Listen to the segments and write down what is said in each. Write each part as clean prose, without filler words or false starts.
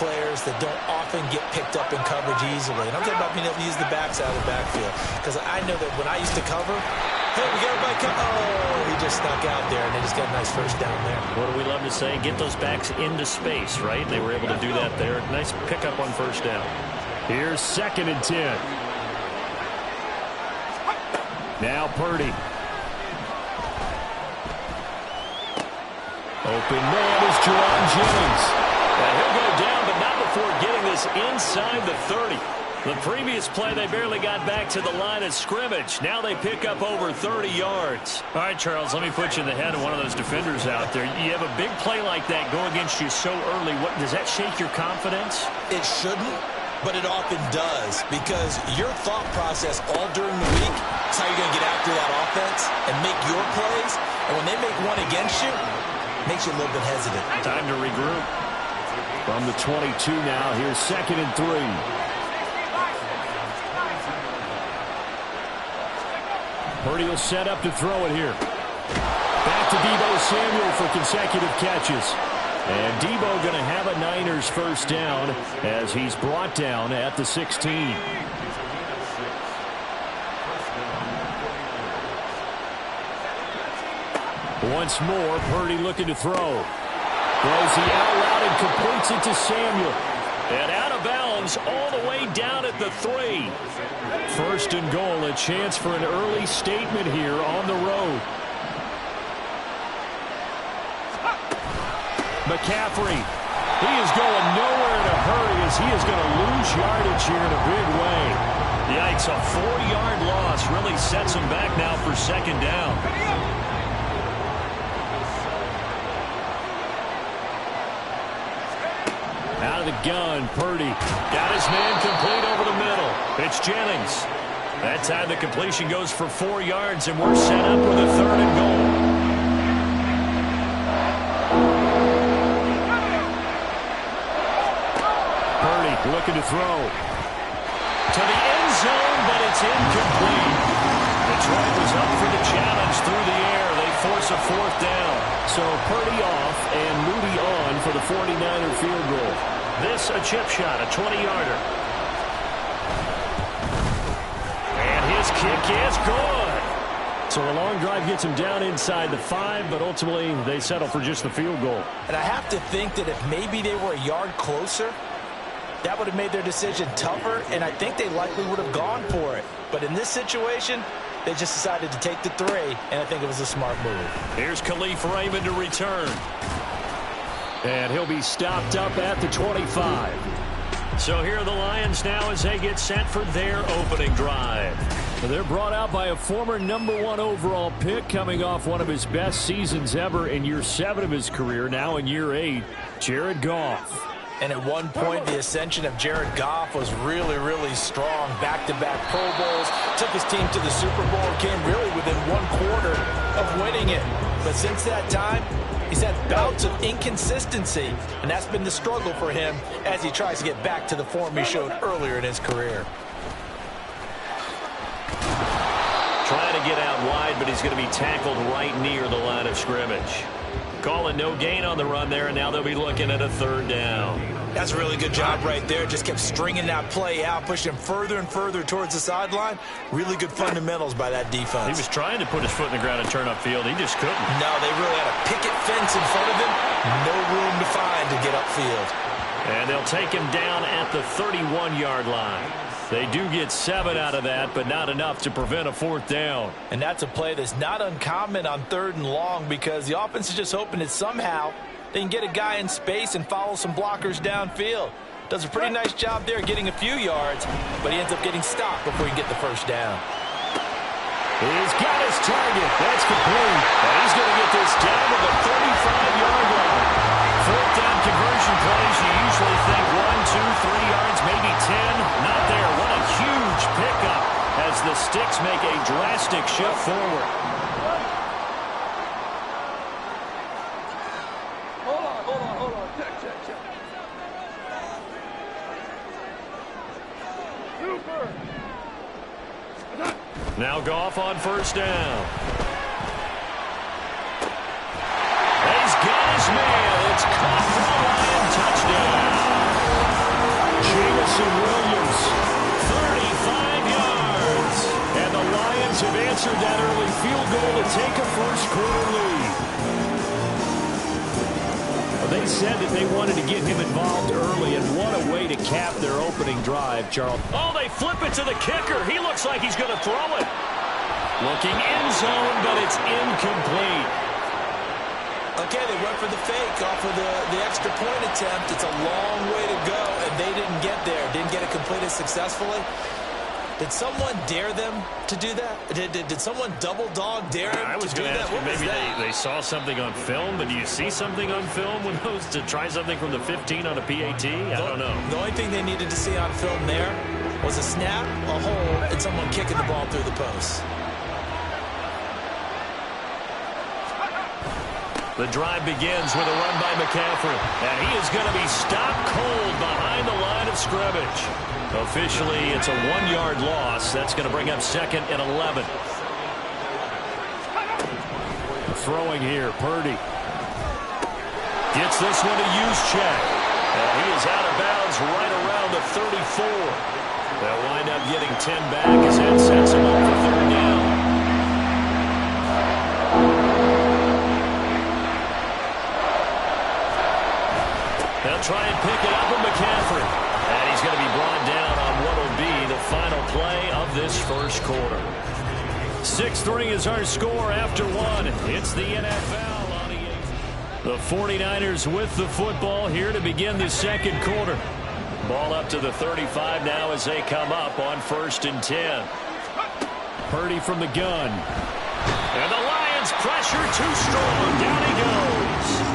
players that don't often get picked up in coverage easily. And I'm talking about being able to use the backs out of the backfield. Because I know that when I used to cover, hey, we got everybody cover. Oh, he just snuck out there, and they just got a nice first down there. What do we love to say? Get those backs into space, right? They were able to do that there. Nice pickup on first down. Here's 2nd and 10. Now Purdy. Open man is Jerron Jennings. Now he'll go down, but not before getting this inside the 30. The previous play, they barely got back to the line of scrimmage. Now they pick up over 30 yards. All right, Charles, let me put you in the head of one of those defenders out there. You have a big play like that go against you so early. What does that shake your confidence? It shouldn't, but it often does, because your thought process all during the week is how you're going to get after that offense and make your plays. And when they make one against you, it makes you a little bit hesitant. Time to regroup. From the 22 now, here's 2nd and 3. Purdy will set up to throw it here. Back to Deebo Samuel for consecutive catches. And Deebo going to have a Niners first down as he's brought down at the 16. Once more, Purdy looking to throw. Throws the out route and completes it to Samuel. And out of bounds all the way down at the 3. First and goal, a chance for an early statement here on the road. McCaffrey, he is going nowhere in a hurry as he is going to lose yardage here in a big way. Yikes, a 4-yard loss really sets him back now for 2nd down. Out of the gun, Purdy. Got his man complete over the middle. It's Jennings. That time the completion goes for 4 yards, and we're set up with a 3rd and goal. Purdy looking to throw. To the end zone, but it's incomplete. Detroit was up for the challenge through the air. They force a 4th down. So Purdy off and Moody on for the 49er field goal. This a chip shot, a 20-yarder. And his kick is good. So a long drive gets him down inside the 5, but ultimately they settle for just the field goal. And I have to think that if maybe they were a yard closer, that would have made their decision tougher, and I think they likely would have gone for it. But in this situation, they just decided to take the 3, and I think it was a smart move. Here's Khalif Raymond to return. And he'll be stopped up at the 25. So here are the Lions now as they get set for their opening drive. They're brought out by a former #1 overall pick coming off one of his best seasons ever in year 7 of his career, now in year 8, Jared Goff. And at one point, the ascension of Jared Goff was really, really strong. Back-to-back Pro Bowls, took his team to the Super Bowl, came really within 1/4 of winning it. But since that time, he's had bouts of inconsistency, and that's been the struggle for him as he tries to get back to the form he showed earlier in his career. Trying to get out wide, but he's going to be tackled right near the line of scrimmage. Calling no gain on the run there, and now they'll be looking at a 3rd down. That's a really good job right there. Just kept stringing that play out, pushing him further and further towards the sideline. Really good fundamentals by that defense. He was trying to put his foot in the ground and turn upfield. He just couldn't. No, they really had a picket fence in front of him. No room to find to get upfield. And they'll take him down at the 31-yard line. They do get 7 out of that, but not enough to prevent a 4th down. And that's a play that's not uncommon on 3rd and long, because the offense is just hoping that somehow they can get a guy in space and follow some blockers downfield. Does a pretty nice job there getting a few yards, but he ends up getting stopped before he can get the first down. He's got his target. That's complete. And he's going to get this down to the 35-yard line. 4th down conversion plays, you usually think 1, 2, 3 yards, maybe 10. Not there. What a huge pickup as the Sticks make a drastic shift forward. Hold on. Check. Super. Now Goff on 1st down. He's got his man. It's caught for a Lion touchdown. said that they wanted to get him involved early, and what a way to cap their opening drive, Charles. Oh, they flip it to the kicker. He looks like he's going to throw it. Looking end zone, but it's incomplete. Okay, they went for the fake off of the extra point attempt. It's a long way to go, and they didn't get there. Didn't get it completed successfully. Did someone dare them to do that? Did someone double dog dare them I was to do going to that? ask you, maybe they saw something on film, but do you see something on film when those to try something from the 15 on a PAT? I don't know. The only thing they needed to see on film there was a snap, a hold, and someone kicking the ball through the post. The drive begins with a run by McCaffrey, and he is going to be stopped cold behind the line of scrimmage. Officially, it's a 1-yard loss. That's going to bring up 2nd and 11. Throwing here, Purdy. Gets this one to Juszczyk. And he is out of bounds right around the 34. They'll wind up getting 10 back as that sets him up for 3rd down. They'll try and pick it up with McCaffrey. And he's going to be brought down on what will be the final play of this first quarter. 6-3 is our score after 1. It's the NFL on the 49ers with the football here to begin the second quarter. Ball up to the 35 now as they come up on 1st and 10. Purdy from the gun. And the Lions pressure too strong. Down he goes.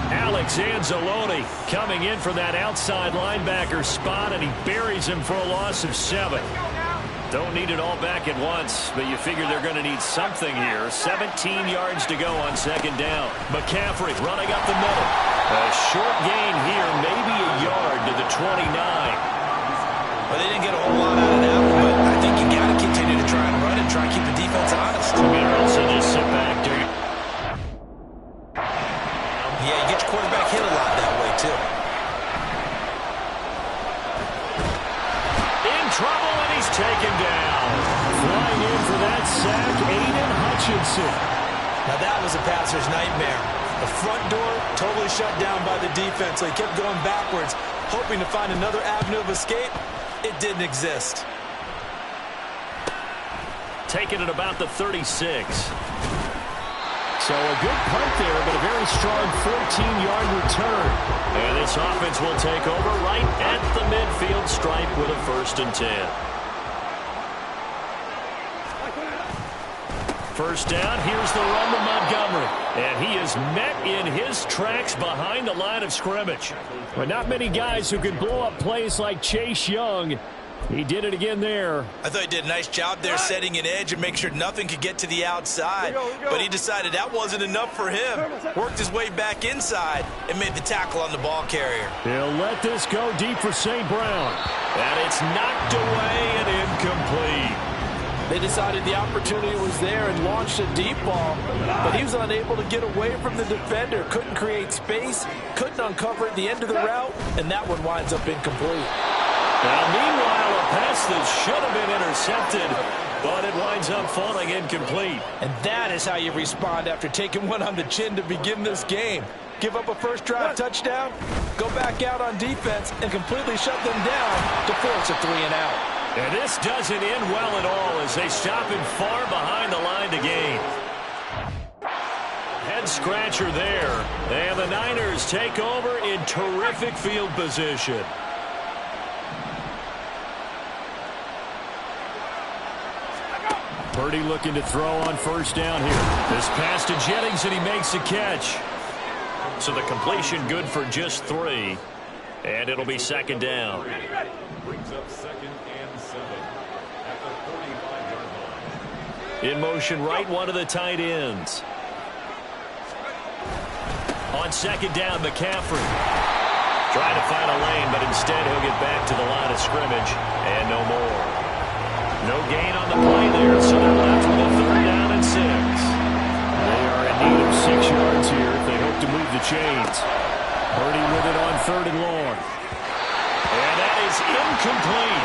Alex Anzalone coming in for that outside linebacker spot, and he buries him for a loss of 7. Don't need it all back at once, but you figure they're going to need something here. 17 yards to go on 2nd down. McCaffrey running up the middle. A short gain here, maybe a yard to the 29. Well, they didn't get a whole lot out of that one, but I think you got to continue to try and run and try and keep the defense honest. You better also just sit back, do you? Yeah, you get your quarterback hit a lot that way, too. In trouble, and he's taken down. Flying in for that sack, Aiden Hutchinson. Now that was a passer's nightmare. The front door totally shut down by the defense, so he kept going backwards, hoping to find another avenue of escape. It didn't exist. Taken at about the 36. So a good punt there, but a very strong 14-yard return. And this offense will take over right at the midfield stripe with a 1st and 10. 1st down, here's the run to Montgomery. And he is met in his tracks behind the line of scrimmage. But not many guys who can blow up plays like Chase Young. He did it again there. I thought he did a nice job there setting an edge and make sure nothing could get to the outside. But he decided that wasn't enough for him. Worked his way back inside and made the tackle on the ball carrier. He'll let this go deep for St. Brown. And it's knocked away and incomplete. They decided the opportunity was there and launched a deep ball, but he was unable to get away from the defender. Couldn't create space, couldn't uncover at the end of the route, and that one winds up incomplete. Now, meanwhile, a pass that should have been intercepted, but it winds up falling incomplete. And that is how you respond after taking one on the chin to begin this game. Give up a first drive touchdown, go back out on defense, and completely shut them down to force a 3-and-out. And this doesn't end well at all as they stop him far behind the line to gain. Head scratcher there. And the Niners take over in terrific field position. Purdy looking to throw on 1st down here. This pass to Jennings, and he makes a catch. So the completion good for just 3. And it'll be 2nd down. Brings up 2nd and 7 at the 45-yard line. In motion right, one of the tight ends. On 2nd down, McCaffrey. Trying to find a lane, but instead he'll get back to the line of scrimmage. And no more. No gain on the play there, so they're left with a 3rd down and 6. They are in need of 6 yards here if they hope to move the chains. Purdy with it on 3rd and long. And that is incomplete.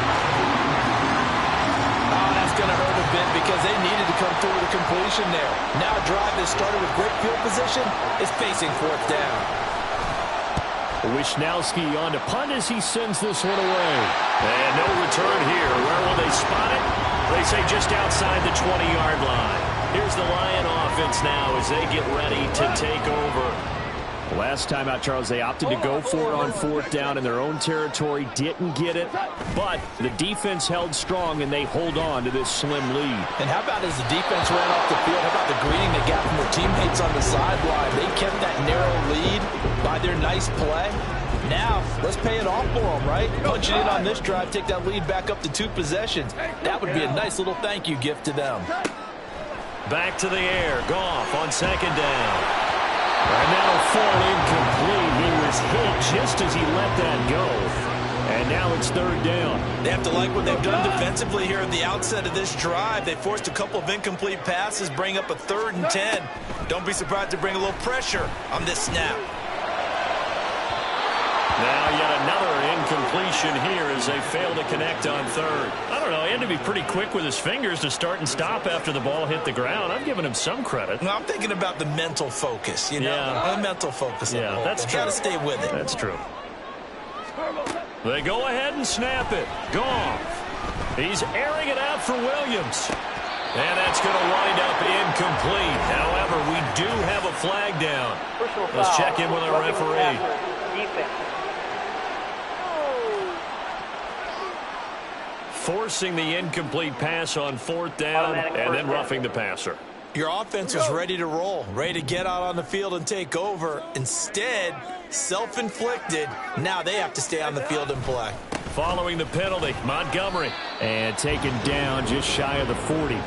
Oh, that's going to hurt a bit because they needed to come through with a completion there. Now a drive that started with great field position is facing 4th down. Wisnowski on to punt as he sends this one away. And no return here. Where will they spot it? They say just outside the 20-yard line. Here's the Lion offense now as they get ready to take over. Last time out, Charles, they opted to go for it on 4th down in their own territory. Didn't get it, but the defense held strong, and they hold on to this slim lead. And how about as the defense ran off the field, how about the greeting they got from their teammates on the sideline? They kept that narrow lead by their nice play. Now, let's pay it off for them, right? Punch it in on this drive, take that lead back up to 2 possessions. That would be a nice little thank you gift to them. Back to the air. Goff on 2nd down. And that'll fall incomplete. He was hit just as he let that go. And now it's 3rd down. They have to like what they've done defensively here at the outset of this drive. They forced a couple of incomplete passes, bring up a 3rd and 10. Don't be surprised to bring a little pressure on this snap. Now yet another incompletion here as they fail to connect on 3rd. I don't know. He had to be pretty quick with his fingers to start and stop after the ball hit the ground. I'm giving him some credit. No, I'm thinking about the mental focus, you know? Yeah. The mental focus. Yeah, that's true. Got to stay with it. That's true. They go ahead and snap it. Goff. He's airing it out for Williams. And that's going to wind up incomplete. However, we do have a flag down. Let's check in with our referee. Forcing the incomplete pass on 4th down and then roughing the passer. Your offense was ready to roll, ready to get out on the field and take over. Instead, self-inflicted. Now they have to stay on the field and play. Following the penalty, Montgomery. And taken down just shy of the 40.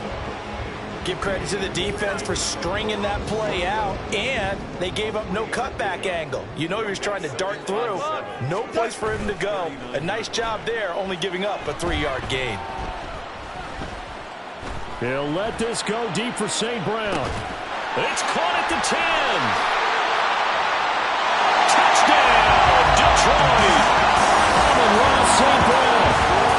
Give credit to the defense for stringing that play out, and they gave up no cutback angle. You know he was trying to dart through. No place for him to go. A nice job there, only giving up a 3-yard gain. He'll let this go deep for St. Brown. It's caught at the 10. Touchdown, Detroit. Amon-Ra St. Brown,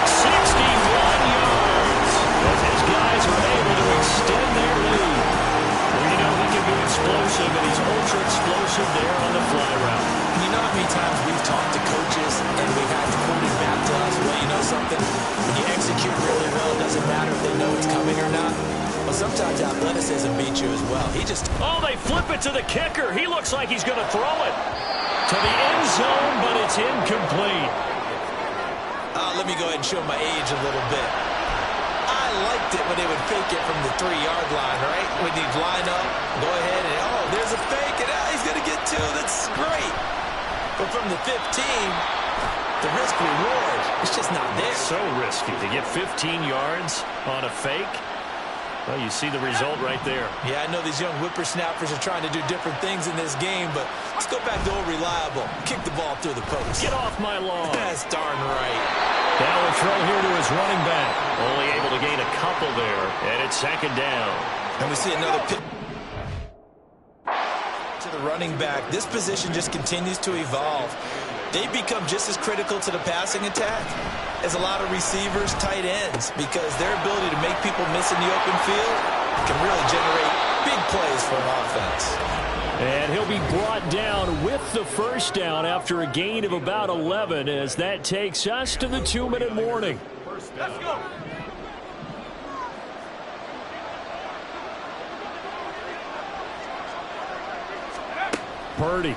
61 yards. As his guys are able to extend their lead. Well, you know, he can be explosive, and he's ultra-explosive there on the fly route. You know how many times we've talked to coaches and we've had to quote it back to us? Well, you know something? When you execute really well, it doesn't matter if they know it's coming or not. But sometimes athleticism beats you as well. He just... Oh, they flip it to the kicker. He looks like he's going to throw it to the end zone, but it's incomplete. Let me go ahead and show my age a little bit. I liked it when they would fake it from the 3-yard line, right? When you'd line up, go ahead and, oh, there's a fake, and he's going to get 2. That's great. But from the 15, the risk-reward, it's just not there. So risky to get 15 yards on a fake. Well, you see the result right there. Yeah, I know these young whippersnappers are trying to do different things in this game, but let's go back to old reliable. Kick the ball through the post. Get off my lawn. That's darn right. Now a throw here to his running back. Only able to gain a couple there, and it's 2nd down. And we see another pick to the running back. This position just continues to evolve. They become just as critical to the passing attack as a lot of receivers, tight ends, because their ability to make people miss in the open field can really generate big plays for an offense. And he'll be brought down with the 1st down after a gain of about 11 as that takes us to the 2-minute warning. Let's go. Purdy.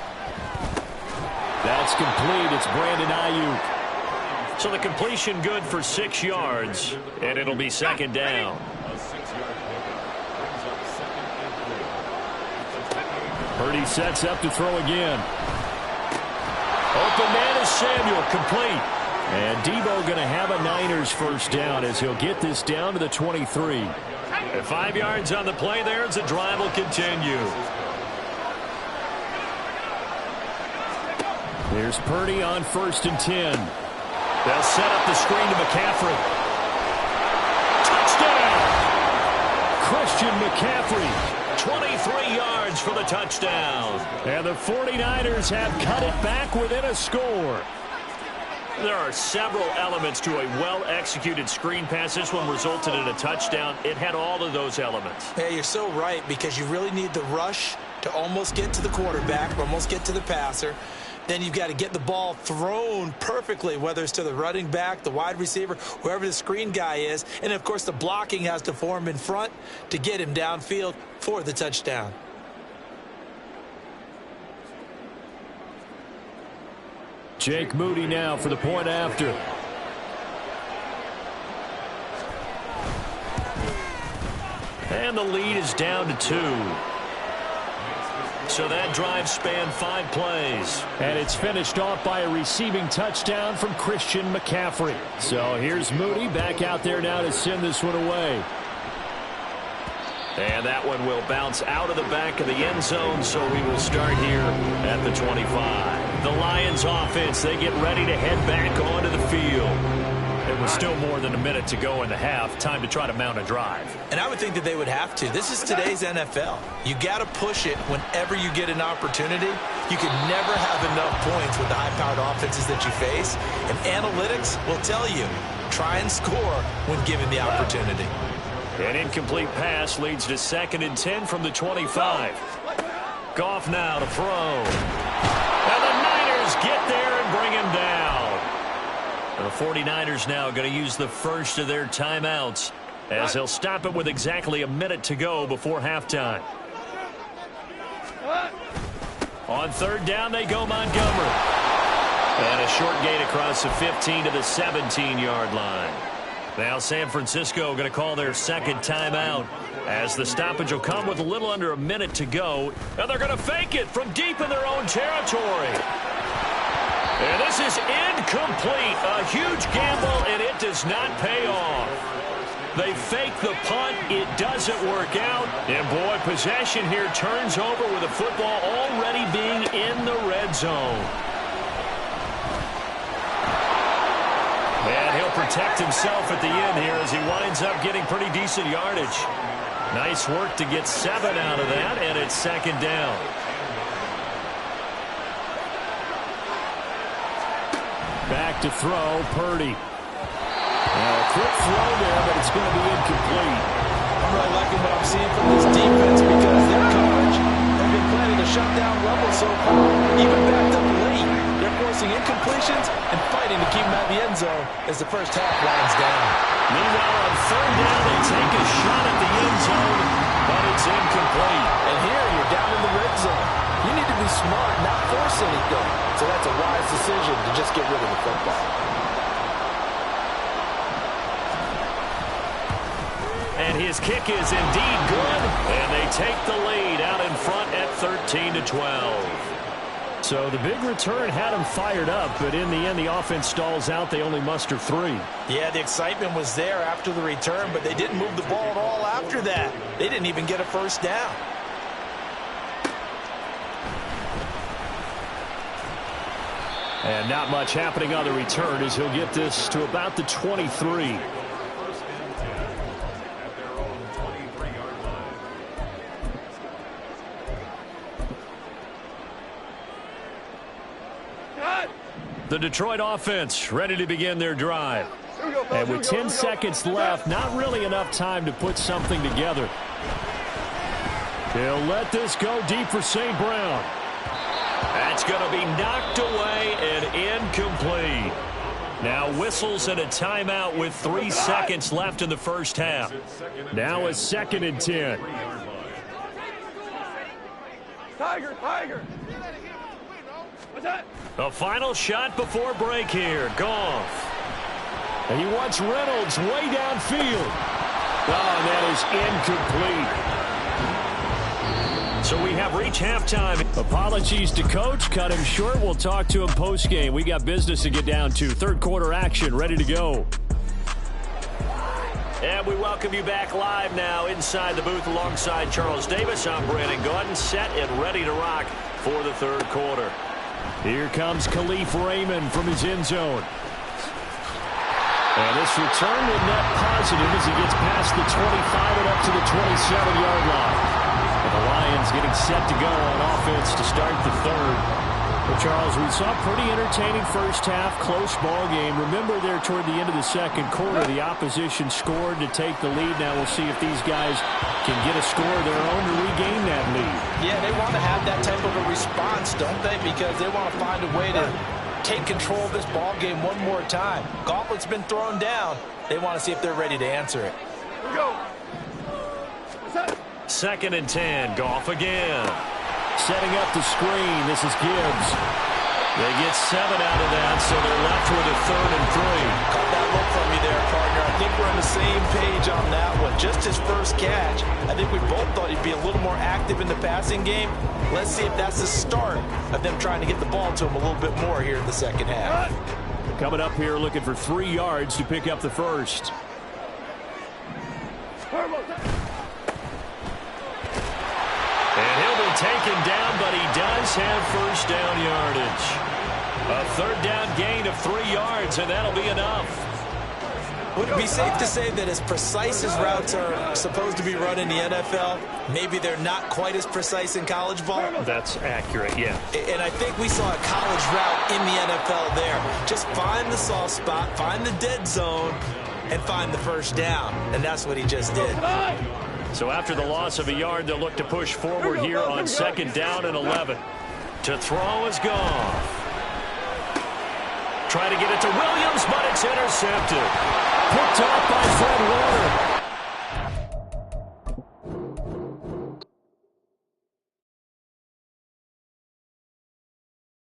That's complete. It's Brandon Ayuk. So the completion good for 6 yards, and it'll be 2nd down. A 6-yard pickup brings up 2nd and 3. Purdy sets up to throw again. Open man is Samuel, complete. And Debo going to have a Niners 1st down as he'll get this down to the 23. At 5 yards on the play there as the drive will continue. Here's Purdy on 1st and 10. They'll set up the screen to McCaffrey. Touchdown! Christian McCaffrey, 23 yards for the touchdown. And the 49ers have cut it back within a score. There are several elements to a well-executed screen pass. This one resulted in a touchdown. It had all of those elements. Yeah, you're so right, because you really need the rush to almost get to the quarterback, almost get to the passer. then you've got to get the ball thrown perfectly, whether it's to the running back, the wide receiver, whoever the screen guy is. And, of course, the blocking has to form in front to get him downfield for the touchdown. Jake Moody now for the point after. And the lead is down to 2. So that drive spanned 5 plays. And it's finished off by a receiving touchdown from Christian McCaffrey. So here's Moody back out there now to send this one away. And that one will bounce out of the back of the end zone, so we will start here at the 25. The Lions offense, they get ready to head back onto the field. It was still more than a minute to go in the half. Time to try to mount a drive. And I would think that they would have to. This is today's NFL. You got to push it whenever you get an opportunity. You can never have enough points with the high-powered offenses that you face. And analytics will tell you, try and score when given the opportunity. An incomplete pass leads to 2nd and 10 from the 25. Goff now to throw. And the Niners get there and bring him down. The 49ers now going to use the first of their timeouts as they'll stop it with exactly a minute to go before halftime. On 3rd down, they go Montgomery. And a short gain across the 15 to the 17-yard line. Now San Francisco going to call their 2nd timeout as the stoppage will come with a little under a minute to go. And they're going to fake it from deep in their own territory. And this is incomplete. A huge gamble, and it does not pay off. They fake the punt. It doesn't work out. And, boy, possession here turns over with the football already being in the red zone. And he'll protect himself at the end here as he winds up getting pretty decent yardage. Nice work to get 7 out of that, and it's 2nd down. Back to throw, Purdy. A quick throw there, but it's going to be incomplete. I'm really liking what I'm seeing from this defense because their coverage has been playing at a shutdown level so far. Even backed up late, they're forcing incompletions and fighting to keep them out of the end zone as the first half winds down. Meanwhile, on 3rd down, they take a shot at the end zone, but it's incomplete. And here you're down in the red zone. You need to be smart, not force anything. So that's a wise decision to just get rid of the football. And his kick is indeed good, and they take the lead out in front at 13-12. So the big return had him fired up, but in the end, the offense stalls out. They only muster 3. Yeah, the excitement was there after the return, but they didn't move the ball at all after that. They didn't even get a first down. And not much happening on the return as he'll get this to about the 23. The Detroit offense ready to begin their drive. And with 10 seconds left, not really enough time to put something together. He'll let this go deep for St. Brown. That's going to be knocked away and incomplete. Now whistles and a timeout with 3 seconds left in the first half. Now a 2nd and 10. Tiger, Tiger. What's that? The final shot before break here. Goff. And he wants Reynolds way downfield. Oh, that is incomplete. So we have reached halftime. Apologies to Coach. Cut him short. We'll talk to him post-game. We got business to get down to. 3rd quarter action ready to go. And we welcome you back live now inside the booth alongside Charles Davis. I'm Brandon Gordon, set and ready to rock for the 3rd quarter. Here comes Khalif Raymond from his end zone. And this return will net positive as he gets past the 25 and up to the 27-yard line. And the Lions getting set to go on offense to start the 3rd. Well, Charles, we saw a pretty entertaining first half, close ball game. Remember there toward the end of the second quarter, the opposition scored to take the lead. Now we'll see if these guys can get a score of their own to regain that lead. Yeah, they want to have that type of a response, don't they? Because they want to find a way to take control of this ball game one more time. Gauntlet's been thrown down. They want to see if they're ready to answer it. Here we go. What's that? 2nd and 10. Goff again. Setting up the screen. This is Gibbs. They get 7 out of that, so they're left with a 3rd and 3. Caught that look from you there, partner. I think we're on the same page on that one. Just his first catch. I think we both thought he'd be a little more active in the passing game. Let's see if that's the start of them trying to get the ball to him a little bit more here in the second half. Coming up here looking for 3 yards to pick up the first. And he'll be taken down, but he does have first down yardage. A 3rd down gain of 3 yards, and that'll be enough. Would it be safe to say that as precise as routes are supposed to be run in the NFL, maybe they're not quite as precise in college ball? That's accurate, yeah. And I think we saw a college route in the NFL there. Just find the soft spot, find the dead zone, and find the first down. And that's what he just did. So after the loss of a yard, they'll look to push forward here on 2nd down and 11. To throw is Goff. Trying to get it to Williams, but it's intercepted. Picked off by Fred Warner.